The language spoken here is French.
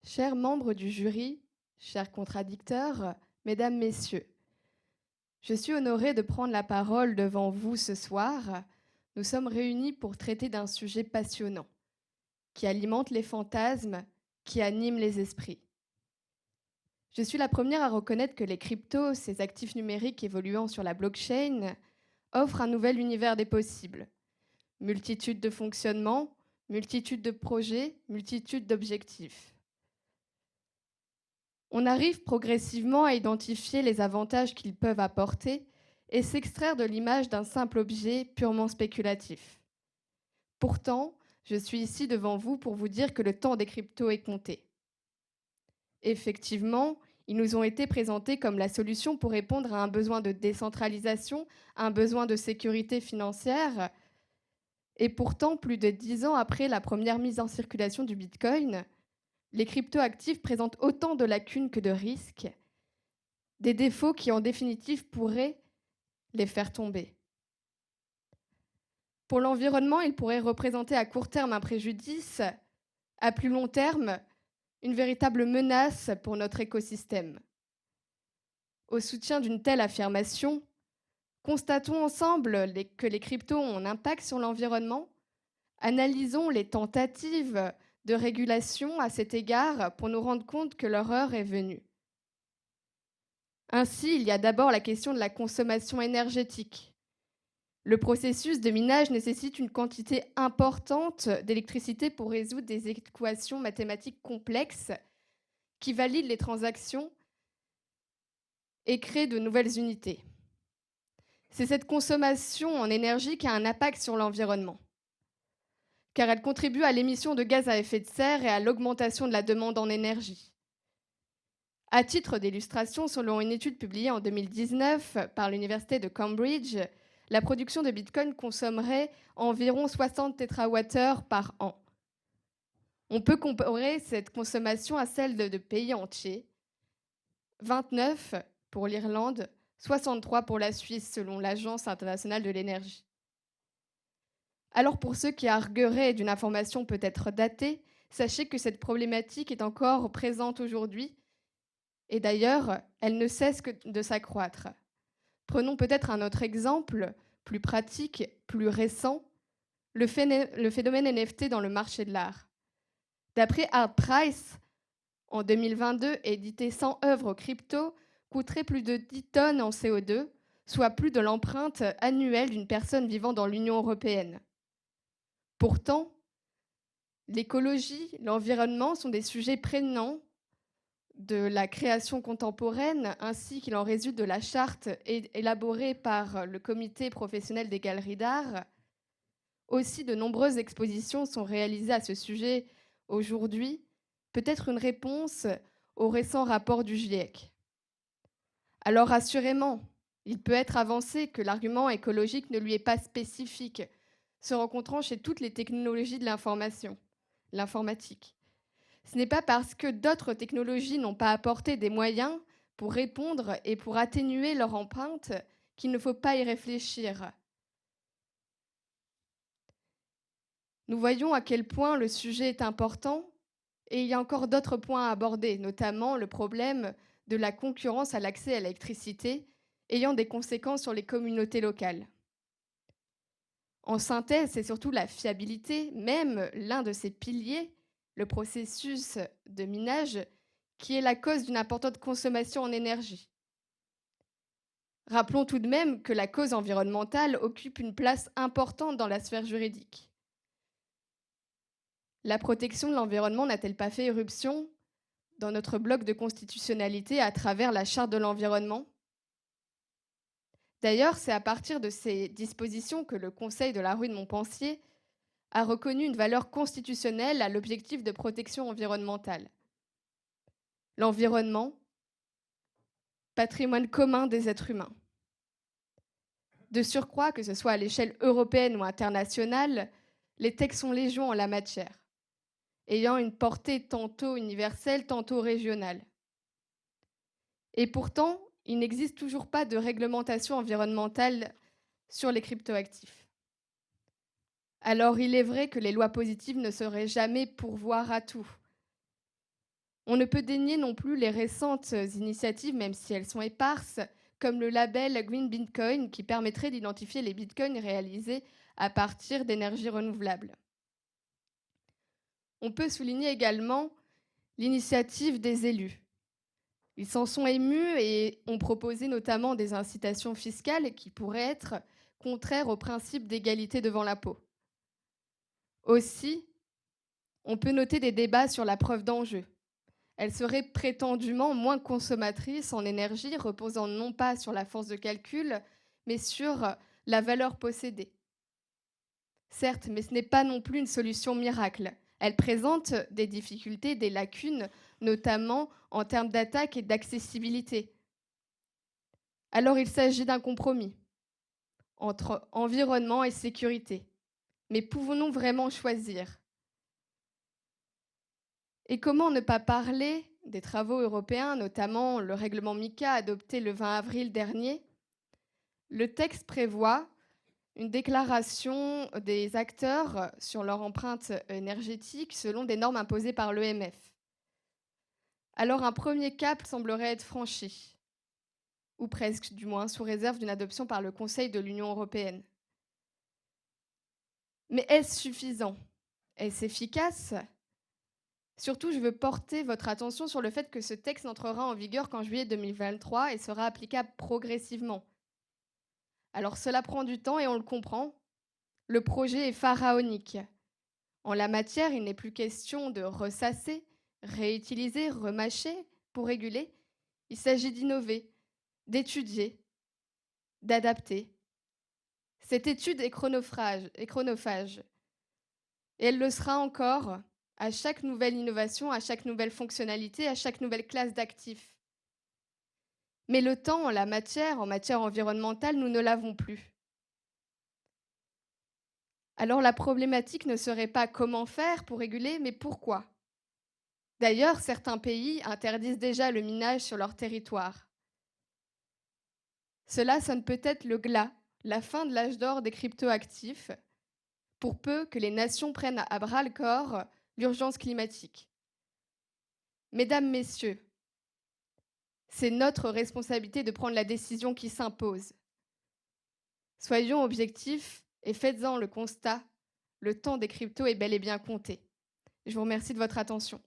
Chers membres du jury, chers contradicteurs, mesdames, messieurs, je suis honorée de prendre la parole devant vous ce soir. Nous sommes réunis pour traiter d'un sujet passionnant, qui alimente les fantasmes, qui anime les esprits. Je suis la première à reconnaître que les cryptos, ces actifs numériques évoluant sur la blockchain, offrent un nouvel univers des possibles. Multitude de fonctionnements, multitude de projets, multitude d'objectifs. On arrive progressivement à identifier les avantages qu'ils peuvent apporter et s'extraire de l'image d'un simple objet purement spéculatif. Pourtant, je suis ici devant vous pour vous dire que le temps des cryptos est compté. Effectivement, ils nous ont été présentés comme la solution pour répondre à un besoin de décentralisation, à un besoin de sécurité financière. Et pourtant, plus de 10 ans après la première mise en circulation du Bitcoin, les cryptoactifs présentent autant de lacunes que de risques, des défauts qui, en définitive, pourraient les faire tomber. Pour l'environnement, ils pourraient représenter à court terme un préjudice, à plus long terme, une véritable menace pour notre écosystème. Au soutien d'une telle affirmation, constatons ensemble que les cryptos ont un impact sur l'environnement. Analysons les tentatives de régulation à cet égard pour nous rendre compte que leur heure est venue. Ainsi, il y a d'abord la question de la consommation énergétique. Le processus de minage nécessite une quantité importante d'électricité pour résoudre des équations mathématiques complexes qui valident les transactions et créent de nouvelles unités. C'est cette consommation en énergie qui a un impact sur l'environnement, car elle contribue à l'émission de gaz à effet de serre et à l'augmentation de la demande en énergie. À titre d'illustration, selon une étude publiée en 2019 par l'université de Cambridge, la production de Bitcoin consommerait environ 60 térawattheures par an. On peut comparer cette consommation à celle de pays entiers, 29 pour l'Irlande, 63 pour la Suisse, selon l'Agence internationale de l'énergie. Alors pour ceux qui argueraient d'une information peut-être datée, sachez que cette problématique est encore présente aujourd'hui, et d'ailleurs, elle ne cesse que de s'accroître. Prenons peut-être un autre exemple, plus pratique, plus récent, le phénomène NFT dans le marché de l'art. D'après Artprice, en 2022, éditer 100 œuvres crypto coûterait plus de 10 tonnes en CO2, soit plus de l'empreinte annuelle d'une personne vivant dans l'Union européenne. Pourtant, l'écologie, l'environnement sont des sujets prégnants de la création contemporaine, ainsi qu'il en résulte de la charte élaborée par le comité professionnel des galeries d'art. Aussi, de nombreuses expositions sont réalisées à ce sujet aujourd'hui, peut-être une réponse au récent rapport du GIEC. Alors assurément, il peut être avancé que l'argument écologique ne lui est pas spécifique, se rencontrant chez toutes les technologies de l'information, l'informatique. Ce n'est pas parce que d'autres technologies n'ont pas apporté des moyens pour répondre et pour atténuer leur empreinte qu'il ne faut pas y réfléchir. Nous voyons à quel point le sujet est important et il y a encore d'autres points à aborder, notamment le problème de la concurrence à l'accès à l'électricité ayant des conséquences sur les communautés locales. En synthèse, c'est surtout la fiabilité, même l'un de ces piliers, le processus de minage, qui est la cause d'une importante consommation en énergie. Rappelons tout de même que la cause environnementale occupe une place importante dans la sphère juridique. La protection de l'environnement n'a-t-elle pas fait éruption dans notre bloc de constitutionnalité à travers la Charte de l'environnement? D'ailleurs, c'est à partir de ces dispositions que le Conseil de la rue de Montpensier a reconnu une valeur constitutionnelle à l'objectif de protection environnementale. L'environnement, patrimoine commun des êtres humains. De surcroît, que ce soit à l'échelle européenne ou internationale, les textes sont légion en la matière, ayant une portée tantôt universelle, tantôt régionale. Et pourtant, il n'existe toujours pas de réglementation environnementale sur les cryptoactifs. Alors il est vrai que les lois positives ne sauraient jamais pourvoir à tout. On ne peut dénier non plus les récentes initiatives, même si elles sont éparses, comme le label Green Bitcoin qui permettrait d'identifier les bitcoins réalisés à partir d'énergies renouvelables. On peut souligner également l'initiative des élus. Ils s'en sont émus et ont proposé notamment des incitations fiscales qui pourraient être contraires au principe d'égalité devant l'impôt. Aussi, on peut noter des débats sur la preuve d'enjeu. Elle serait prétendument moins consommatrice en énergie, reposant non pas sur la force de calcul, mais sur la valeur possédée. Certes, mais ce n'est pas non plus une solution miracle. Elle présente des difficultés, des lacunes, notamment en termes d'attaque et d'accessibilité. Alors il s'agit d'un compromis entre environnement et sécurité. Mais pouvons-nous vraiment choisir? Et comment ne pas parler des travaux européens, notamment le règlement MICA adopté le 20 avril dernier? Le texte prévoit une déclaration des acteurs sur leur empreinte énergétique selon des normes imposées par l'EMF. Alors un premier cap semblerait être franchi, ou presque du moins, sous réserve d'une adoption par le Conseil de l'Union européenne. Mais est-ce suffisant? Est-ce efficace? Surtout, je veux porter votre attention sur le fait que ce texte n'entrera en vigueur qu'en juillet 2023 et sera applicable progressivement. Alors cela prend du temps et on le comprend. Le projet est pharaonique. En la matière, il n'est plus question de ressasser, réutiliser, remâcher pour réguler. Il s'agit d'innover, d'étudier, d'adapter. Cette étude est chronophage. Et elle le sera encore à chaque nouvelle innovation, à chaque nouvelle fonctionnalité, à chaque nouvelle classe d'actifs. Mais le temps, en matière environnementale, nous ne l'avons plus. Alors la problématique ne serait pas comment faire pour réguler, mais pourquoi? D'ailleurs, certains pays interdisent déjà le minage sur leur territoire. Cela sonne peut-être le glas, la fin de l'âge d'or des cryptoactifs, pour peu que les nations prennent à bras-le-corps l'urgence climatique. Mesdames, Messieurs, c'est notre responsabilité de prendre la décision qui s'impose. Soyons objectifs et faites-en le constat, le temps des cryptos est bel et bien compté. Je vous remercie de votre attention.